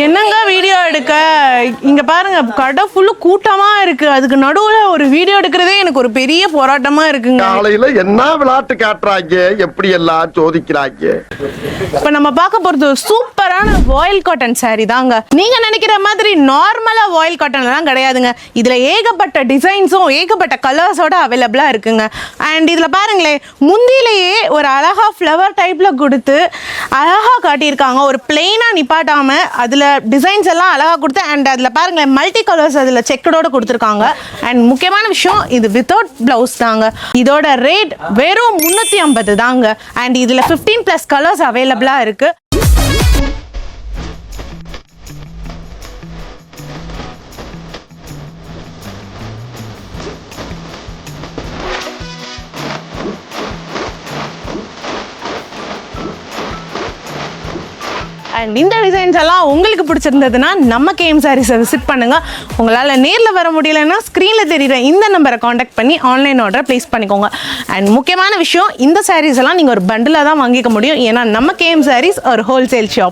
என்னங்க வீடியோ எடுக்க இங்க பாருங்க, கடை ஃபுல்லு கூட்டமா இருக்கு. அதுக்கு நடுவுல ஒரு வீடியோ எடுக்கிறதே எனக்கு ஒரு பெரிய போராட்டமா இருக்குங்க. காலையில என்ன விளையாட்டு காட்டுறாங்க, எப்படி எல்லாம் சோதிக்கிறாங்க. இப்ப நம்ம பார்க்க போறது சூப்பரான வாயில் காட்டன் saree தாங்க. நீங்க நினைக்கிற மாதிரி நார்மலா வாயில் காட்டன் எல்லாம் கிடையாதுங்க. இதுல ஏகப்பட்ட டிசைன்ஸும் ஏகப்பட்ட கலர்ஸோட அவைலபிளா இருக்குங்க. அண்ட் இதுல பாருங்களேன், முந்திலேயே ஒரு அழகா ஃப்ளவர் டைப்ல கொடுத்து அழகா காட்டியிருக்காங்க. ஒரு பிளெயினா நிப்பாட்டாம அதுல டிசைன்ஸ் எல்லாம் அழகா கொடுத்து, அண்ட் அதுல பாருங்களேன் மல்டி கலர்ஸ் அதுல செக்கடோட கொடுத்துருக்காங்க. அண்ட் முக்கியமான விஷயம், இது வித்தவுட் பிளவுஸ் தாங்க. இதோட ரேட் வெறும் 350 தாங்க. அண்ட் இதுல 15+ கலர்ஸ் அவைலபிளா இருக்கு. அண்ட் இந்த டிசைன்ஸ் எல்லாம் உங்களுக்கு பிடிச்சிருந்ததுன்னா நம்ம கேஎம் சாரீஸை விசிட் பண்ணுங்க. உங்களால் நேரில் வர முடியலன்னா ஸ்க்ரீனில் தெரியுற இந்த நம்பரை காண்டாக்ட் பண்ணி ஆன்லைன் ஆர்டர் ப்ளேஸ் பண்ணிக்கோங்க. அண்ட் முக்கியமான விஷயம், இந்த சாரீஸ் எல்லாம் நீங்கள் ஒரு பண்டிலாக தான் வாங்கிக்க முடியும். ஏன்னா நம்ம கேஎம் சாரீஸ் ஒரு ஹோல்சேல் ஷாப்.